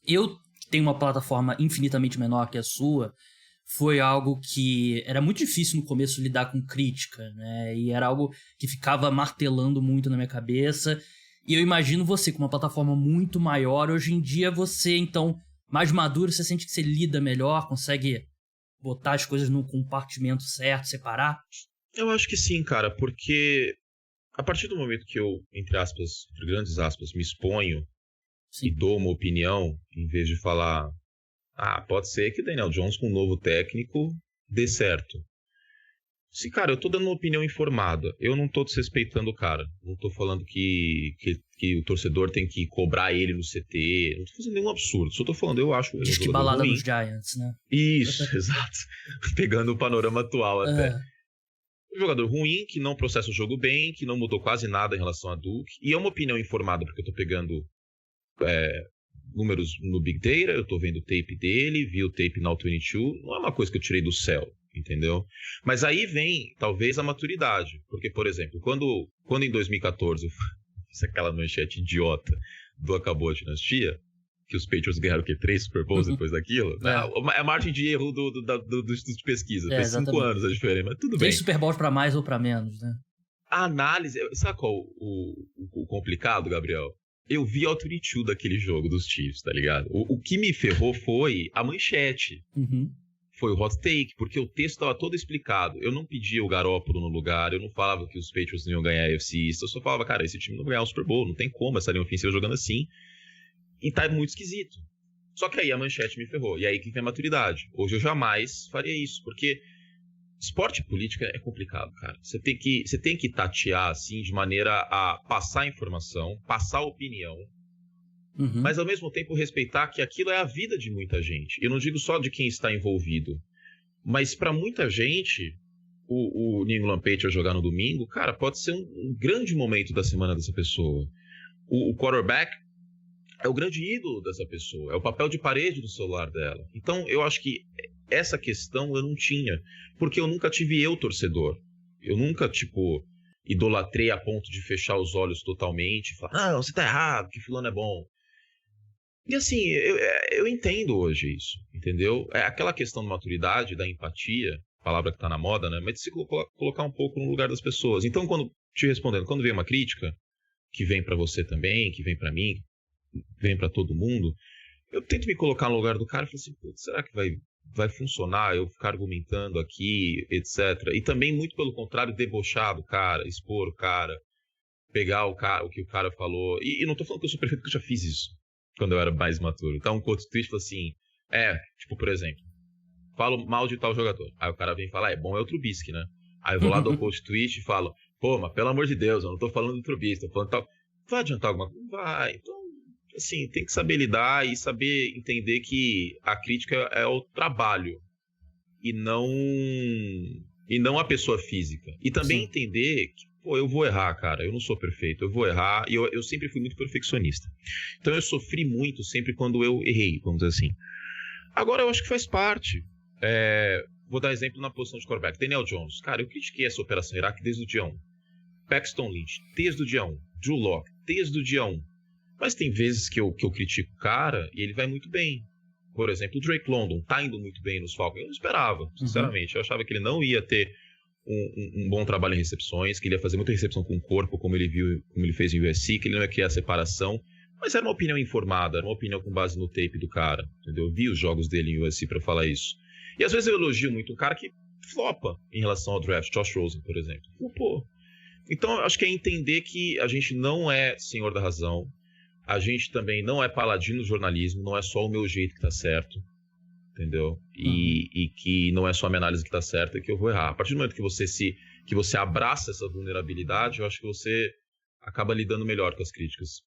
eu tenho uma plataforma infinitamente menor que a sua, foi algo que era muito difícil no começo lidar com crítica, né? E era algo que ficava martelando muito na minha cabeça. E eu imagino você com uma plataforma muito maior. Hoje em dia você, então, mais maduro, você sente que você lida melhor, consegue botar as coisas no compartimento certo, separar? Eu acho que sim, cara, porque a partir do momento que eu, entre aspas, entre grandes aspas, me exponho e Sim. dou uma opinião, em vez de falar, pode ser que Daniel Jones com um novo técnico dê certo. Se, cara, eu tô dando uma opinião informada, eu não tô desrespeitando o cara, não tô falando que o torcedor tem que cobrar ele no CT, não tô fazendo nenhum absurdo, só tô falando, eu acho ele um Diz que jogador balada ruim. nos Giants, né? Isso, exato. Pegando o panorama atual até. Um jogador ruim, que não processa o jogo bem, que não mudou quase nada em relação a Duke, e é uma opinião informada, porque eu tô pegando números no Big Data, eu tô vendo o tape dele, vi o tape na All-22, não é uma coisa que eu tirei do céu, entendeu? Mas aí vem, talvez, a maturidade, porque, por exemplo, quando em 2014 eu fiz aquela manchete idiota do Acabou a Dinastia, que os Patriots ganharam o quê? 3 Super Bowls depois daquilo? É a margem de erro do estudo de pesquisa. Foi 5 anos a diferença, mas tudo bem. 3 Super Bowls pra mais ou pra menos, né? A análise... Sabe qual o complicado, Gabriel? Eu vi a All-22 daquele jogo dos Chiefs, tá ligado? O que me ferrou foi a manchete. Foi o hot take, porque o texto estava todo explicado. Eu não pedia o Garoppolo no lugar, eu não falava que os Patriots não iam ganhar a AFC East, eu só falava, cara, esse time não vai ganhar o Super Bowl, não tem como essa linha ofensiva jogando assim. E tá muito esquisito. Só que aí a manchete me ferrou. E aí que vem a maturidade. Hoje eu jamais faria isso, porque esporte e política é complicado, cara. Você tem que tatear, assim, de maneira a passar informação, passar opinião, mas ao mesmo tempo respeitar que aquilo é a vida de muita gente. Eu não digo só de quem está envolvido, mas para muita gente, o New England Patriots jogar no domingo, cara, pode ser um grande momento da semana dessa pessoa. O quarterback é o grande ídolo dessa pessoa, é o papel de parede do celular dela. Então, eu acho que essa questão eu não tinha, porque eu nunca tive torcedor. Eu nunca, idolatrei a ponto de fechar os olhos totalmente e falar, não, você tá errado, que fulano é bom. E assim, eu entendo hoje isso, entendeu? É aquela questão da maturidade, da empatia, palavra que tá na moda, né? Mas de se colocar um pouco no lugar das pessoas. Então, te respondendo, quando vem uma crítica, que vem para você também, que vem para mim, vem para todo mundo, eu tento me colocar no lugar do cara e falo assim, putz, será que vai funcionar eu ficar argumentando aqui, etc. E também, muito pelo contrário, debochar do cara, expor o cara, pegar o que o cara falou. E não tô falando que eu sou perfeito, porque eu já fiz isso quando eu era mais maturo. Então, um quote tweet fala assim, por exemplo, falo mal de tal jogador. Aí o cara vem falar, é bom é o Trubisky, né? Aí eu vou lá do quote tweet e falo, pô, mas pelo amor de Deus, eu não tô falando do Trubisky, tô falando tal. Vai adiantar alguma coisa? Vai. Então, assim, tem que saber lidar e saber entender que a crítica é o trabalho e não a pessoa física. E também entender que, pô, eu vou errar, cara, eu não sou perfeito, eu vou errar, e eu sempre fui muito perfeccionista. Então eu sofri muito sempre quando eu errei, vamos dizer assim. Agora eu acho que faz parte. Vou dar exemplo na posição de quarterback. Daniel Jones, cara, eu critiquei essa operação Iraque desde o dia 1. Paxton Lynch, desde o dia 1. Drew Lock, desde o dia 1. Mas tem vezes que eu critico o cara e ele vai muito bem. Por exemplo, o Drake London tá indo muito bem nos Falcons. Eu não esperava, sinceramente. Eu achava que ele não ia ter um bom trabalho em recepções, que ele ia fazer muita recepção com o corpo, como ele fez em USC, que ele não ia criar separação. Mas era uma opinião informada, era uma opinião com base no tape do cara. Entendeu? Eu vi os jogos dele em USC para falar isso. E às vezes eu elogio muito um cara que flopa em relação ao draft. Josh Rosen, por exemplo. Flopou. Então, eu acho que é entender que a gente não é senhor da razão. A gente também não é paladino do jornalismo, não é só o meu jeito que tá certo, entendeu? E que não é só a minha análise que tá certa e que eu vou errar. A partir do momento que você abraça essa vulnerabilidade, eu acho que você acaba lidando melhor com as críticas.